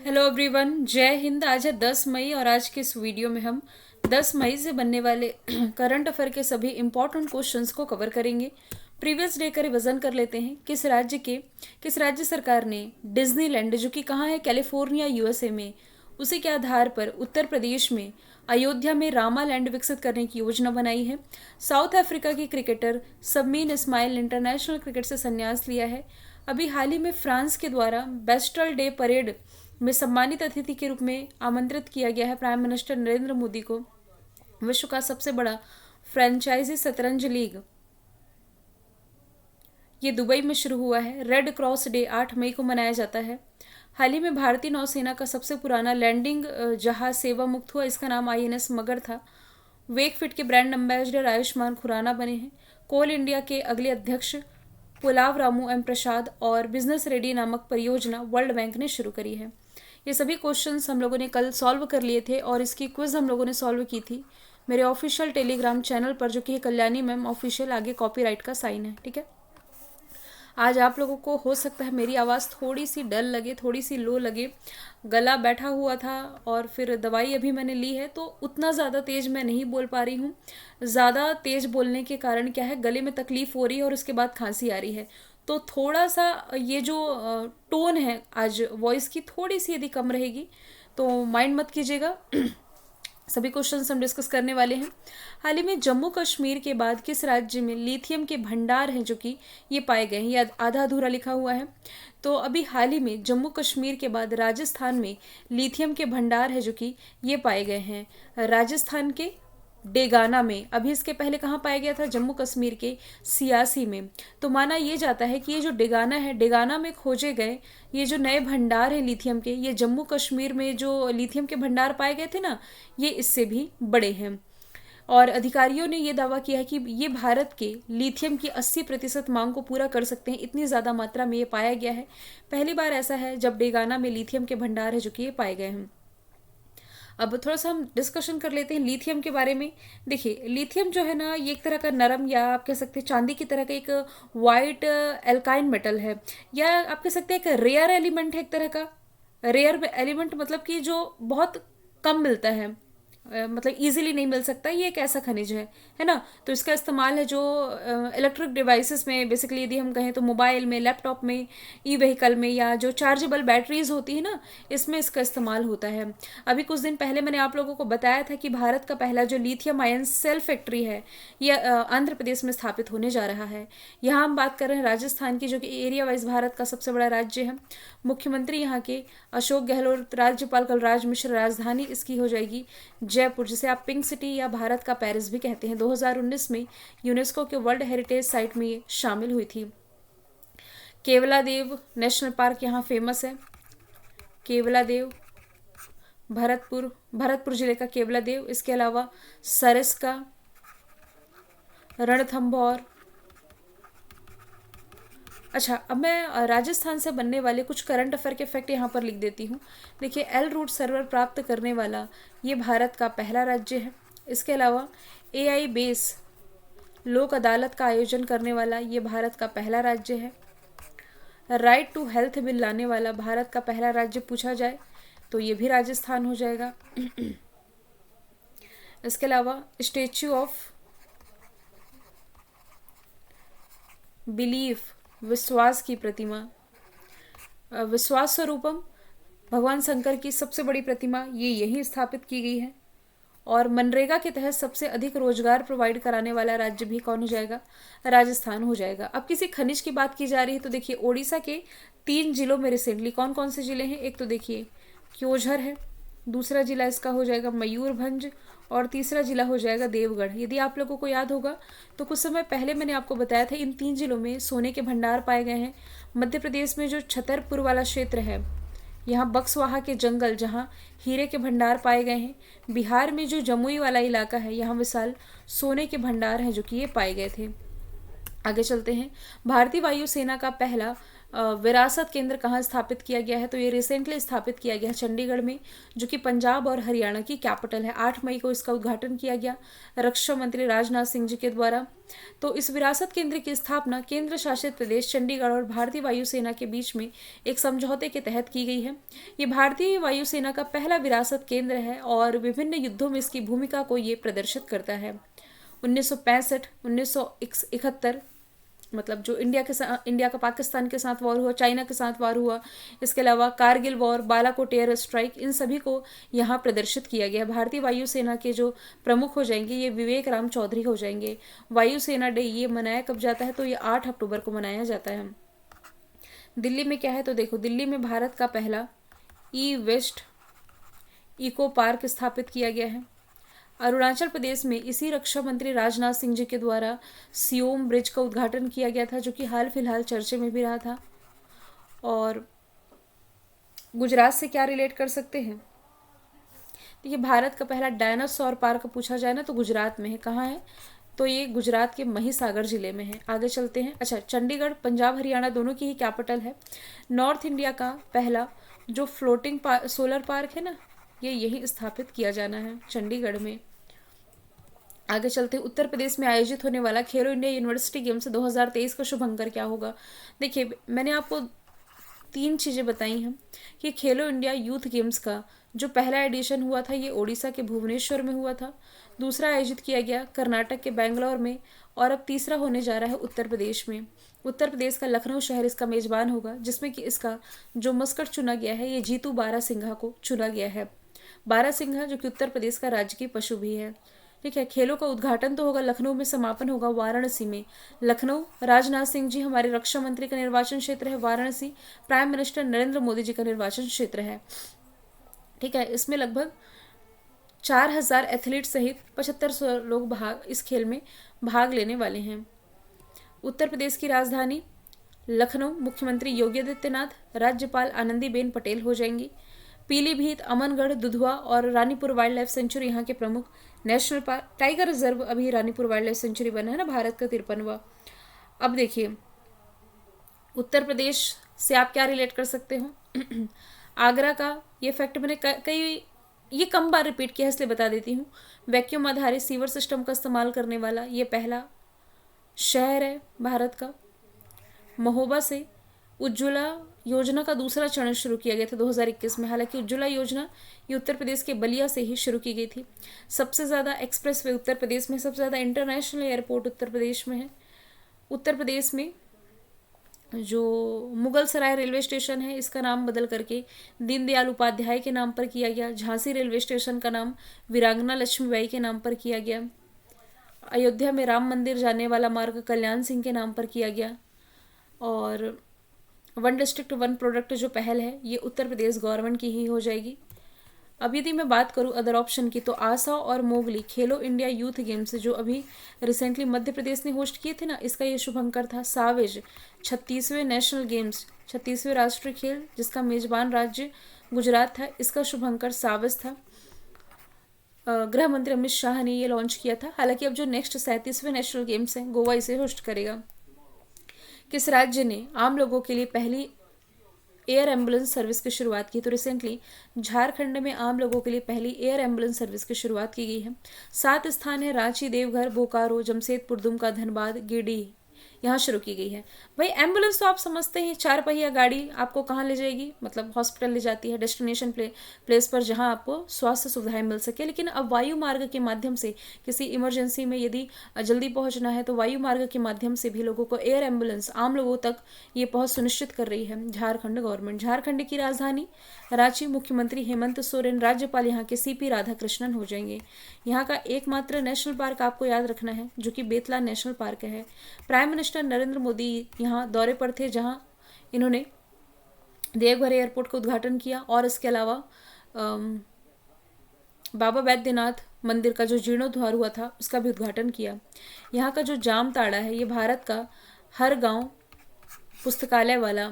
Hello everyone, जय हिंद। आज है 10 मई और आज के इस वीडियो में हम 10 मई से बनने वाले करंट अफेयर के सभी इंपॉर्टेंट क्वेश्चंस को कवर करेंगे। प्रीवियस डे का रिवीजन कर लेते हैं। किस राज्य सरकार ने डिज्नीलैंड, जो कि कहाँ है, कैलिफोर्निया यूएसए में, उसी के आधार पर उत्तर प्रदेश में अयोध्या में रामा लैंड विकसित करने की योजना बनाई है। साउथ अफ्रीका की क्रिकेटर सबमीन इस्माइल इंटरनेशनल क्रिकेट से संन्यास लिया है। अभी हाल ही में फ्रांस के द्वारा बेस्टल डे परेड में सम्मानित अतिथि के रूप में आमंत्रित किया गया है प्राइम मिनिस्टर नरेंद्र मोदी को। विश्व का सबसे बड़ा फ्रेंचाइजी शतरंज लीग ये दुबई में शुरू हुआ है। रेड क्रॉस डे 8 मई को मनाया जाता है। हाल ही में भारतीय नौसेना का सबसे पुराना लैंडिंग जहाज सेवा मुक्त हुआ। इसका नाम आईएनएस मगर था। वेकफिट के ब्रांड एम्बेसडर आयुष्मान खुराना बने हैं। कोल इंडिया के अगले अध्यक्ष पुलाव रामू एम प्रसाद और बिजनेस रेडी नामक परियोजना वर्ल्ड बैंक ने शुरू करी है। ये सभी क्वेश्चंस हम लोगों ने कल सॉल्व कर लिए थे और इसकी क्विज हम लोगों ने सॉल्व की थी मेरे ऑफिशियल टेलीग्राम चैनल पर, जो कि है कल्याणी मैम ऑफिशियल, आगे कॉपीराइट का साइन है। ठीक है, आज आप लोगों को हो सकता है मेरी आवाज़ थोड़ी सी डल लगे, थोड़ी सी लो लगे। गला बैठा हुआ था और फिर दवाई अभी मैंने ली है, तो उतना ज़्यादा तेज़ मैं नहीं बोल पा रही हूँ। ज़्यादा तेज़ बोलने के कारण क्या है, गले में तकलीफ़ हो रही है और उसके बाद खांसी आ रही है। तो थोड़ा सा ये जो टोन है आज वॉइस की, थोड़ी सी यदि कम रहेगी तो माइंड मत कीजिएगा। सभी क्वेश्चंस हम डिस्कस करने वाले हैं। हाल ही में जम्मू कश्मीर के बाद किस राज्य में लिथियम के भंडार हैं जो कि ये पाए गए हैं? ये आधा अधूरा लिखा हुआ है। तो अभी हाल ही में जम्मू कश्मीर के बाद राजस्थान में लिथियम के भंडार है जो कि ये पाए गए हैं। राजस्थान के डेगाना में। अभी इसके पहले कहाँ पाया गया था? जम्मू कश्मीर के सियासी में। तो माना ये जाता है कि ये जो डेगाना है, डेगाना में खोजे गए ये जो नए भंडार हैं लिथियम के, ये जम्मू कश्मीर में जो लिथियम के भंडार पाए गए थे ना, ये इससे भी बड़े हैं। और अधिकारियों ने ये दावा किया है कि ये भारत के लिथियम की 80% मांग को पूरा कर सकते हैं। इतनी ज़्यादा मात्रा में ये पाया गया है। पहली बार ऐसा है जब डेगाना में लिथियम के भंडार है जो कि ये पाए गए हैं। अब थोड़ा सा हम डिस्कशन कर लेते हैं लिथियम के बारे में। देखिए, लिथियम जो है ना, ये एक तरह का नरम, या आप कह सकते हैं चांदी की तरह का एक वाइट एल्काइन मेटल है, या आप कह सकते हैं एक रेयर एलिमेंट है। एक तरह का रेयर एलिमेंट मतलब कि जो बहुत कम मिलता है, मतलब इजीली नहीं मिल सकता। ये एक ऐसा खनिज है ना। तो इसका इस्तेमाल है जो इलेक्ट्रिक डिवाइसेस में, बेसिकली यदि हम कहें तो मोबाइल में, लैपटॉप में, ई व्हीकल में, या जो चार्जेबल बैटरीज होती है ना, इसमें इसका इस्तेमाल होता है। अभी कुछ दिन पहले मैंने आप लोगों को बताया था कि भारत का पहला जो लिथियम आयन सेल फैक्ट्री है, यह आंध्र प्रदेश में स्थापित होने जा रहा है। यहाँ हम बात कर रहे हैं राजस्थान की, जो कि एरिया वाइज भारत का सबसे बड़ा राज्य है। मुख्यमंत्री यहाँ के अशोक गहलोत, राज्यपाल कलराज मिश्र, राजधानी इसकी हो जाएगी जयपुर, जिसे आप पिंक सिटी या भारत का पेरिस भी कहते हैं। 2019 में यूनेस्को के वर्ल्ड हेरिटेज साइट में ये शामिल हुई थी। केवलादेव नेशनल पार्क यहाँ फेमस है। केवलादेव, भरतपुर जिले का केवलादेव। इसके अलावा सरिस्का, रणथंभौर। अच्छा, अब मैं राजस्थान से बनने वाले कुछ करंट अफेयर के फैक्ट यहाँ पर लिख देती हूँ। देखिए, एल रूट सर्वर प्राप्त करने वाला ये भारत का पहला राज्य है। इसके अलावा एआई बेस लोक अदालत का आयोजन करने वाला ये भारत का पहला राज्य है। राइट टू हेल्थ बिल लाने वाला भारत का पहला राज्य पूछा जाए तो ये भी राजस्थान हो जाएगा। इसके अलावा स्टेच्यू ऑफ बिलीफ, विश्वास की प्रतिमा, विश्वास स्वरूपम, भगवान शंकर की सबसे बड़ी प्रतिमा, ये यहीं स्थापित की गई है। और मनरेगा के तहत सबसे अधिक रोजगार प्रोवाइड कराने वाला राज्य भी कौन हो जाएगा? राजस्थान हो जाएगा। अब किसी खनिज की बात की जा रही है तो देखिए, ओडिशा के 3 जिलों में रिसेंटली कौन कौन से जिले हैं? एक तो देखिए क्योंझर है, दूसरा जिला इसका हो जाएगा मयूरभंज, और तीसरा जिला हो जाएगा देवगढ़। यदि आप लोगों को याद होगा तो कुछ समय पहले मैंने आपको बताया था इन 3 जिलों में सोने के भंडार पाए गए हैं। मध्य प्रदेश में जो छतरपुर वाला क्षेत्र है, यहाँ बक्सवाहा के जंगल जहाँ हीरे के भंडार पाए गए हैं। बिहार में जो जमुई वाला इलाका है, यहाँ विशाल सोने के भंडार हैं जो कि ये पाए गए थे। आगे चलते हैं। भारतीय वायुसेना का पहला विरासत केंद्र कहाँ स्थापित किया गया है, तो ये रिसेंटली स्थापित किया गया है चंडीगढ़ में, जो कि पंजाब और हरियाणा की कैपिटल है। 8 मई को इसका उद्घाटन किया गया रक्षा मंत्री राजनाथ सिंह जी के द्वारा। तो इस विरासत केंद्र की स्थापना केंद्र शासित प्रदेश चंडीगढ़ और भारतीय वायुसेना के बीच में एक समझौते के तहत की गई है। ये भारतीय वायुसेना का पहला विरासत केंद्र है और विभिन्न युद्धों में इसकी भूमिका को ये प्रदर्शित करता है। 1965, 1971, मतलब जो इंडिया का पाकिस्तान के साथ वॉर हुआ, चाइना के साथ वॉर हुआ, इसके अलावा Kargil war, Balakot air strike, इन सभी को यहाँ प्रदर्शित किया गया। भारतीय वायुसेना के जो प्रमुख हो जाएंगे ये विवेक राम चौधरी हो जाएंगे। वायुसेना डे ये मनाया कब जाता है, तो ये 8 अक्टूबर को मनाया जाता है। दिल्ली में क्या है, तो देखो दिल्ली में भारत का पहला ई वेस्ट इको पार्क स्थापित किया गया है। अरुणाचल प्रदेश में इसी रक्षा मंत्री राजनाथ सिंह जी के द्वारा सियोम ब्रिज का उद्घाटन किया गया था, जो कि हाल फिलहाल चर्चे में भी रहा था। और गुजरात से क्या रिलेट कर सकते हैं, देखिए भारत का पहला डायनासोर पार्क पूछा जाए ना तो गुजरात में है। कहाँ है, तो ये गुजरात के महिसागर जिले में है। आगे चलते हैं। अच्छा, चंडीगढ़ पंजाब हरियाणा दोनों की ही कैपिटल है। नॉर्थ इंडिया का पहला जो फ्लोटिंग सोलर पार्क है ना, ये यही स्थापित किया जाना है चंडीगढ़ में। आगे चलते हैं। उत्तर प्रदेश में आयोजित होने वाला खेलो इंडिया यूनिवर्सिटी गेम्स 2023 का शुभंकर क्या होगा। देखिए मैंने आपको 3 चीज़ें बताई हैं कि खेलो इंडिया यूथ गेम्स का जो पहला एडिशन हुआ था ये ओडिशा के भुवनेश्वर में हुआ था, दूसरा आयोजित किया गया कर्नाटक के बेंगलोर में, और अब तीसरा होने जा रहा है उत्तर प्रदेश में। उत्तर प्रदेश का लखनऊ शहर इसका मेजबान होगा, जिसमें कि इसका जो मस्कट चुना गया है ये जीतू बारासिंघा को चुना गया है। बारासिंघा जो कि उत्तर प्रदेश का राजकीय पशु भी है। ठीक है, खेलों का उद्घाटन तो होगा लखनऊ में, समापन होगा वाराणसी में। लखनऊ राजनाथ सिंह जी हमारे रक्षा मंत्री का निर्वाचन क्षेत्र है, वाराणसी प्राइम मिनिस्टर नरेंद्र मोदी जी का निर्वाचन क्षेत्र है। ठीक है, इसमें लगभग 4000 एथलीट सहित 7500 लोग इस खेल में भाग लेने वाले हैं। उत्तर प्रदेश की राजधानी लखनऊ, मुख्यमंत्री योगी आदित्यनाथ, राज्यपाल आनंदीबेन पटेल हो जाएंगी। पीलीभीत, अमनगढ़, दुधवा और रानीपुर वाइल्ड लाइफ सेंचुरी यहाँ के प्रमुख नेशनल पार्क। टाइगर रिजर्व अभी रानीपुर वाइल्ड लाइफ सेंचुरी बना है ना, भारत का 53वां। अब देखिए उत्तर प्रदेश से आप क्या रिलेट कर सकते हो। आगरा का ये फैक्ट मैंने ये कम बार रिपीट किया है इसलिए बता देती हूँ। वैक्यूम आधारित सीवर सिस्टम का इस्तेमाल करने वाला ये पहला शहर है भारत का। महोबा से उज्ज्वला योजना का दूसरा चरण शुरू किया गया था 2021 में। हालांकि उज्ज्वला योजना ये उत्तर प्रदेश के बलिया से ही शुरू की गई थी। सबसे ज़्यादा एक्सप्रेसवे उत्तर प्रदेश में, सबसे ज़्यादा इंटरनेशनल एयरपोर्ट उत्तर प्रदेश में है। उत्तर प्रदेश में जो मुगल सराय रेलवे स्टेशन है इसका नाम बदल करके दीनदयाल उपाध्याय के नाम पर किया गया। झांसी रेलवे स्टेशन का नाम वीरांगना लक्ष्मीबाई के नाम पर किया गया। अयोध्या में राम मंदिर जाने वाला मार्ग कल्याण सिंह के नाम पर किया गया। और वन डिस्ट्रिक्ट वन प्रोडक्ट जो पहल है ये उत्तर प्रदेश गवर्नमेंट की ही हो जाएगी। अब यदि मैं बात करूं अदर ऑप्शन की, तो आसा और मोगली खेलो इंडिया यूथ गेम्स जो अभी रिसेंटली मध्य प्रदेश ने होस्ट किए थे ना, इसका ये शुभंकर था। सावेज 36वें नेशनल गेम्स, 36वें राष्ट्रीय खेल जिसका मेजबान राज्य गुजरात था, इसका शुभंकर सावेज था। गृह मंत्री अमित शाह ने ये लॉन्च किया था। हालांकि अब जो नेक्स्ट 37वें नेशनल गेम्स हैं गोवा इसे होस्ट करेगा। किस राज्य ने आम लोगों के लिए पहली एयर एम्बुलेंस सर्विस की शुरुआत की, तो रिसेंटली झारखंड में आम लोगों के लिए पहली एयर एम्बुलेंस सर्विस की शुरुआत की गई है। 7 स्थान है रांची, देवघर, बोकारो, जमशेदपुर, दुमका, धनबाद, गिरिडीह, यहाँ शुरू की गई है। भाई एम्बुलेंस तो आप समझते हैं 4 पहिया गाड़ी आपको कहाँ ले जाएगी, मतलब हॉस्पिटल ले जाती है, डेस्टिनेशन प्लेस पर जहाँ आपको स्वास्थ्य सुविधाएं मिल सके। लेकिन अब वायु मार्ग के माध्यम से किसी इमरजेंसी में यदि जल्दी पहुँचना है तो वायु मार्ग के माध्यम से भी लोगों को एयर एम्बुलेंस आम लोगों तक ये पहुँच सुनिश्चित कर रही है झारखंड गवर्नमेंट। झारखंड की राजधानी रांची, मुख्यमंत्री हेमंत सोरेन, राज्यपाल यहाँ के CP राधाकृष्णन हो जाएंगे। यहाँ का एकमात्र नेशनल पार्क आपको याद रखना है जो कि बेतला नेशनल पार्क है। प्राइम मिनिस्टर नरेंद्र मोदी यहाँ दौरे पर थे जहाँ इन्होंने देवघर एयरपोर्ट का उद्घाटन किया और इसके अलावा बाबा बैद्यनाथ मंदिर का जो जीर्णोद्धार हुआ था उसका भी उद्घाटन किया। यहाँ का जो जामताड़ा है ये भारत का हर गांव पुस्तकालय वाला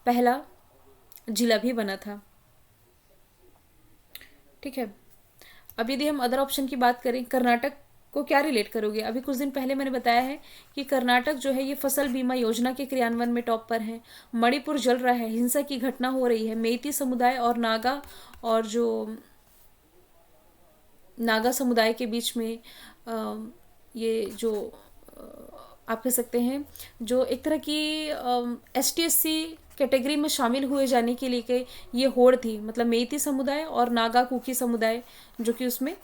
पहला जिला भी बना था। ठीक है, अब यदि हम अदर ऑप्शन की बात करें, कर्नाटक को क्या रिलेट करोगे? अभी कुछ दिन पहले मैंने बताया है कि कर्नाटक जो है ये फसल बीमा योजना के क्रियान्वयन में टॉप पर है। मणिपुर जल रहा है, हिंसा की घटना हो रही है। मेइती समुदाय और नागा और जो नागा समुदाय के बीच में ये जो आप कह सकते हैं जो एक तरह की ST SC कैटेगरी में शामिल हुए जाने के लिए के ये होड़ थी, मतलब मेइती समुदाय और नागा कुकी समुदाय जो कि उसमें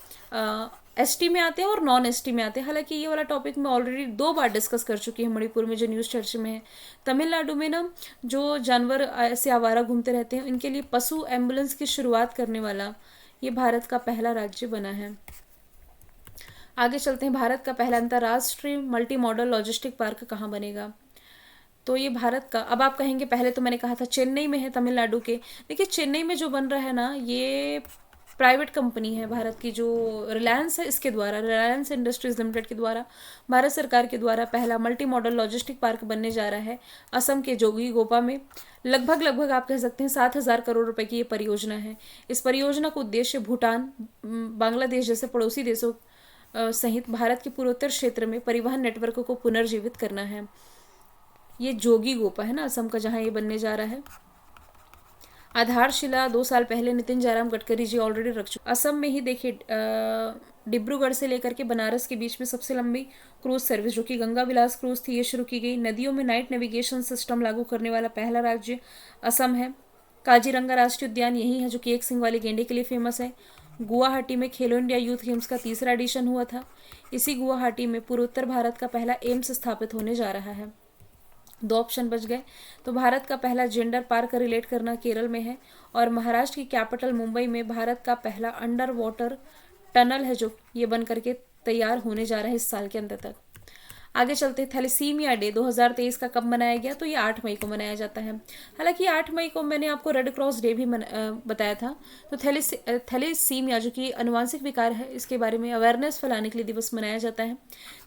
ST में आते हैं और नॉन ST में आते हैं। हालांकि ये वाला टॉपिक मैं ऑलरेडी 2 बार डिस्कस कर चुकी हूँ मणिपुर में जो न्यूज़ चर्चा में है। तमिलनाडु में ना जो जानवर ऐसे आवारा घूमते रहते हैं इनके लिए पशु एम्बुलेंस की शुरुआत करने वाला ये भारत का पहला राज्य बना है। आगे चलते हैं, भारत का पहला अंतर्राष्ट्रीय मल्टी मॉडल लॉजिस्टिक पार्क कहाँ बनेगा? तो ये भारत का, अब आप कहेंगे पहले तो मैंने कहा था चेन्नई में है, तमिलनाडु के। देखिए चेन्नई में जो बन रहा है ना ये प्राइवेट कंपनी है भारत की, जो रिलायंस है इसके द्वारा, रिलायंस इंडस्ट्रीज लिमिटेड के द्वारा, भारत सरकार के द्वारा पहला मल्टी मॉडल लॉजिस्टिक पार्क बनने जा रहा है असम के जोगीघोपा में। लगभग आप कह सकते हैं 7,000 करोड़ रुपए की ये परियोजना है। इस परियोजना का उद्देश्य भूटान, बांग्लादेश जैसे पड़ोसी देशों सहित भारत के पूर्वोत्तर क्षेत्र में परिवहन नेटवर्क को पुनर्जीवित करना है। ये जोगीघोपा है ना असम का, जहाँ ये बनने जा रहा है। आधारशिला 2 साल पहले नितिन जयराम गडकरी जी ऑलरेडी रख चुके। असम में ही देखिए डिब्रूगढ़ से लेकर के बनारस के बीच में सबसे लंबी क्रूज सर्विस जो कि गंगा विलास क्रूज थी ये शुरू की गई। नदियों में नाइट नेविगेशन सिस्टम लागू करने वाला पहला राज्य असम है। काजीरंगा राष्ट्रीय उद्यान यही है जो कि एक सिंग वाले गेंडे के लिए फेमस है। गुवाहाटी में खेलो इंडिया यूथ गेम्स का 3रा एडिशन हुआ था। इसी गुवाहाटी में पूर्वोत्तर भारत का पहला एम्स स्थापित होने जा रहा है। 2 ऑप्शन बच गए। तो भारत का पहला जेंडर पार्क रिलेट करना केरल में है और महाराष्ट्र की कैपिटल मुंबई में भारत का पहला अंडर वाटर टनल है जो ये बन करके तैयार होने जा रहा है इस साल के अंत तक। आगे चलते हैं, थैलेसीमिया डे 2023 का कब मनाया गया? तो ये 8 मई को मनाया जाता है। हालांकि 8 मई को मैंने आपको रेड क्रॉस डे भी बताया था। तो थैलेसीमिया जो कि अनुवांशिक विकार है इसके बारे में अवेयरनेस फैलाने के लिए दिवस मनाया जाता है।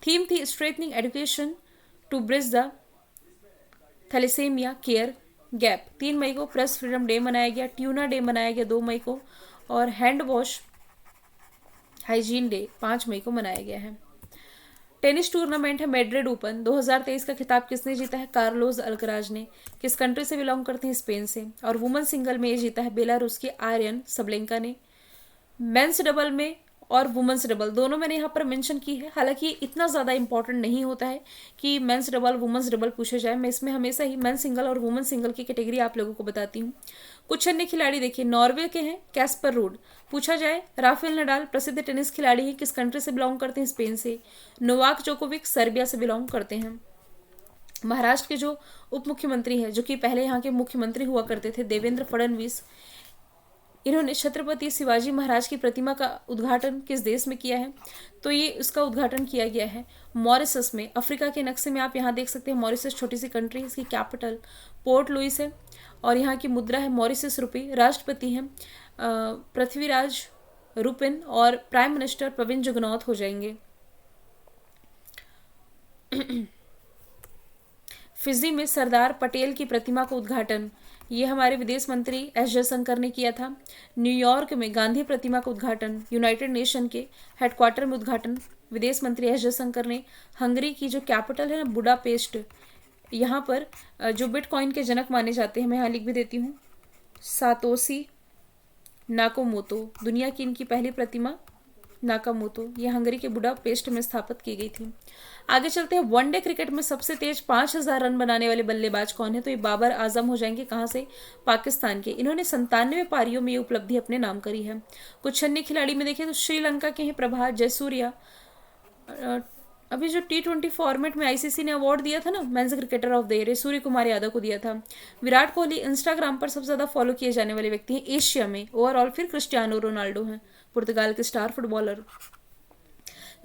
थीम थी strengthening education to bridge the thalassemia care gap. 3 मई को प्रेस फ्रीडम डे मनाया गया। ट्यूना डे मनाया गया 2 मई को और हैंड वॉश हाइजीन डे 5 मई को मनाया गया है। टेनिस टूर्नामेंट है मैड्रिड ओपन 2023 का खिताब किसने जीता है? कार्लोस अल्कराज ने। किस कंट्री से बिलोंग करते हैं? स्पेन से। और वुमेन सिंगल में ये जीता है बेलारूस की आर्यन सबलेंका ने। मेंस डबल में और वुमेंस डबल दोनों मैंने यहाँ पर मेंशन की है। हालांकि इतना ज़्यादा इंपॉर्टेंट नहीं होता है कि मेंस डबल वुमेंस डबल पूछे जाए। मैं इसमें हमेशा ही मेंस सिंगल और वुमेन सिंगल की कैटेगरी आप लोगों को बताती हूँ। कुछ अन्य खिलाड़ी देखिए, नॉर्वे के हैं कैस्पर रूड। पूछा जाए राफेल नडाल प्रसिद्ध टेनिस खिलाड़ी हैं, किस कंट्री से बिलोंग करते हैं? स्पेन से। नोवाक जोकोविक सर्बिया से बिलोंग करते हैं। महाराष्ट्र के जो उप मुख्यमंत्री हैं जो कि पहले यहाँ के मुख्यमंत्री हुआ करते थे, देवेंद्र फडणवीस, इन्होंने छत्रपति शिवाजी महाराज की प्रतिमा का उद्घाटन किस देश में किया है? तो ये उसका उद्घाटन किया गया है मॉरिशस में। अफ्रीका के नक्शे में आप यहाँ देख सकते हैं मॉरिशस छोटी सी कंट्री, इसकी कैपिटल पोर्ट लुइस है और यहाँ की मुद्रा है मॉरिशस रुपी। राष्ट्रपति हैं पृथ्वीराज रुपिन और प्राइम मिनिस्टर प्रविंद जुगनौथ हो जाएंगे। फिजी में सरदार पटेल की प्रतिमा का उद्घाटन ये हमारे विदेश मंत्री एस जयशंकर ने किया था। न्यूयॉर्क में गांधी प्रतिमा का उद्घाटन यूनाइटेड नेशन के हेडक्वार्टर में उद्घाटन विदेश मंत्री एस जयशंकर ने। हंगरी की जो कैपिटल है ना बुडापेस्ट, यहाँ पर जो बिटकॉइन के जनक माने जाते हैं, मैं यहाँ लिख भी देती हूँ, सातोशी नाकामोतो, दुनिया की इनकी पहली प्रतिमा नाकामोतो, ये हंगरी के बुडापेस्ट में स्थापित की गई थी। आगे चलते हैं, वनडे क्रिकेट में सबसे तेज 5,000 रन बनाने वाले बल्लेबाज कौन है? तो ये बाबर आजम हो जाएंगे। कहाँ से? पाकिस्तान के। इन्होंने 97 पारियों में ये उपलब्धि अपने नाम करी है। कुछ अन्य खिलाड़ी में देखें तो श्रीलंका के हैं प्रभात जयसूर्या। अभी जो T20 फॉर्मेट में ICC ने अवार्ड दिया था ना men's cricketer of the year, Surya Kumar Yadav को दिया था। विराट कोहली इंस्टाग्राम पर सबसे ज्यादा फॉलो किए जाने वाले व्यक्ति हैं एशिया में ओवरऑल। फिर क्रिस्टियानो रोनाल्डो हैं, पुर्तगाल के स्टार फुटबॉलर।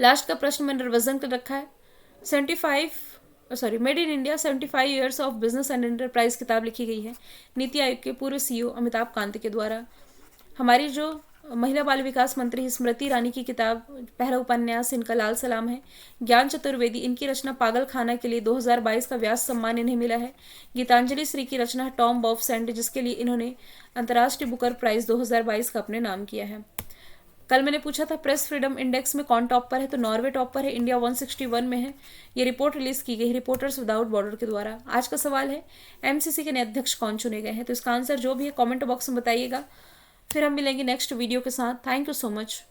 लास्ट का प्रश्न मैंने रिविजन कर रखा है। Made in India 75 years of business and enterprise किताब लिखी गई है नीति आयोग के पूर्व CEO अमिताभ कांत के द्वारा। हमारी जो महिला बाल विकास मंत्री स्मृति ईरानी की किताब, पहला उपन्यास इनका लाल सलाम है। ज्ञान चतुर्वेदी, इनकी रचना पागल खाना के लिए 2022 का व्यास सम्मान इन्हें मिला है। गीतांजलि श्री की रचना है टॉम बॉफ सैंड, जिसके लिए इन्होंने अंतर्राष्ट्रीय बुकर प्राइज 2022 का अपने नाम किया है। कल मैंने पूछा था प्रेस फ्रीडम इंडेक्स में कौन टॉप पर है, तो नॉर्वे टॉप पर है, इंडिया 161 में है। ये रिपोर्ट रिलीज की गई रिपोर्टर्स विदाउट बॉर्डर के द्वारा। आज का सवाल है एमसीसी के नए अध्यक्ष कौन चुने गए हैं, तो इसका आंसर जो भी है कमेंट बॉक्स में बताइएगा। फिर हम मिलेंगे नेक्स्ट वीडियो के साथ। Thank you so much.